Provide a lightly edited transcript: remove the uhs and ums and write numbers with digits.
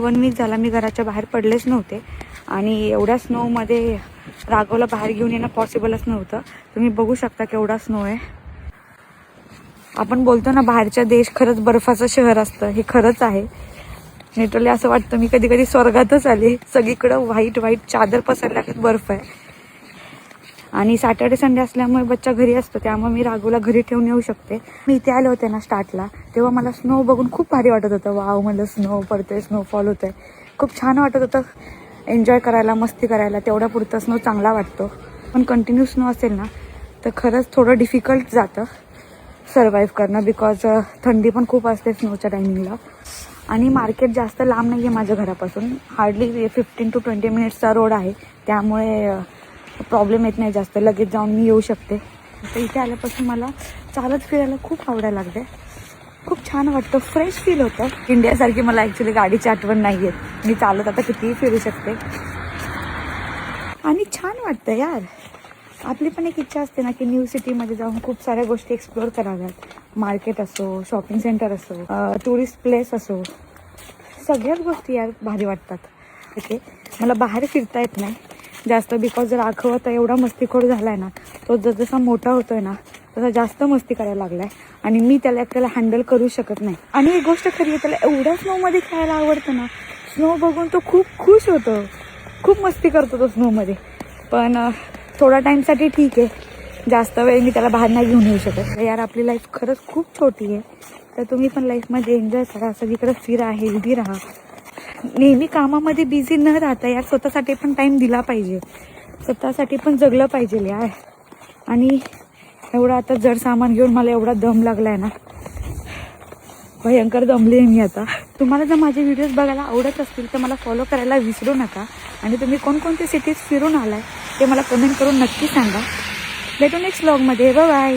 1 weak झाला मी घराच्या बाहेर पडलेच नव्हते आणि एवढ्या स्नोमध्ये राघवला बाहेर घेऊन येणं पॉसिबलच नव्हतं. तुम्ही बघू शकता केवढा स्नो आहे. आपण बोलतो ना बाहेरच्या देश खरंच बर्फाचं शहर असतं, हे खरंच आहे. लिटरली असं वाटतं मी कधी कधी स्वर्गातच आले. सगळीकडं व्हाईट चादर पसरल्यागत बर्फ आहे. आणि सॅटर्डे संडे असल्यामुळे बच्चा घरी असतो, त्यामुळे मी राघवला घरी ठेवून येऊ शकते. मी इथे आले होते ना स्टार्टला, तेव्हा मला स्नो बघून खूप भारी वाटत होतं. वाव, मला स्नो पडतोय, स्नोफॉल होतोय, खूप छान वाटत होतं. एन्जॉय करायला, मस्ती करायला तेवढा पुरता स्नो चांगला वाटतो. पण कंटिन्यू स्नो असेल ना तर खरंच थोडं डिफिकल्ट जातं सर्वाईव्ह करणं, बिकॉज थंडी पण खूप असते स्नोच्या टायमिंगला. आणि मार्केट जास्त लांब नाही आहे माझ्या घरापासून, हार्डली 15 to 20 मिनिट्सचा रोड आहे, त्यामुळे प्रॉब्लेम येत नाही जास्त. लगेच जाऊन मी येऊ शकते. तर इथे आल्यापासून मला चालत फिरायला खूप आवडायला लागते. खूप छान वाटतं, फ्रेश फील होतं. इंडियासारखी मला ॲक्च्युली गाडीची आठवण नाही येत. मी चालत आता कितीही फिरू शकते आणि छान वाटतं यार. आपली पण एक इच्छा असते ना की न्यू सिटीमध्ये जाऊन खूप साऱ्या गोष्टी एक्सप्लोअर कराव्यात. मार्केट असो, शॉपिंग सेंटर असो, टुरिस्ट प्लेस असो, सगळ्याच गोष्टी यार भारी वाटतात. ओके, मला बाहेर फिरता येत नाही जास्त, बिकॉज राघव आता एवढा मस्तीखोर झाला आहे ना, तो जसा मोठा होतो आहे ना तसा जास्त मस्ती करायला लागला आहे आणि मी त्याला हँडल करू शकत नाही. आणि एक गोष्ट खरी आहे, त्याला एवढ्या स्नोमध्ये खेळायला आवडतं ना, स्नो बघून तो खूप खुश होतो, खूप मस्ती करतो तो स्नोमध्ये. पण थोडा टाईमसाठी ठीक आहे, जास्त वेळ मी त्याला बाहेर नाही घेऊन येऊ शकत. यार आपली लाईफ खरंच खूप छोटी आहे, तर तुम्ही पण लाईफमध्ये एन्जॉय करा, सगळीकडे फिरा, हेल्दी राहा. नेहमी कामामध्ये बिझी न राहता यार स्वतःसाठी पण टाईम दिला पाहिजे, स्वतःसाठी पण जगलं पाहिजे यार. आणि एवढं आता जड सामान घेऊन मला एवढा दम लागला आहे ना, भयंकर दमले आहे मी आता. तुम्हाला जर माझे व्हिडिओज बघायला आवडत असतील तर मला फॉलो करायला विसरू नका. आणि तुम्ही कोणकोणते सिटीज फिरून आलाय ते मला कमेंट करून नक्की सांगा. भेटू नेक्स्ट व्लॉगमध्ये. Bye bye.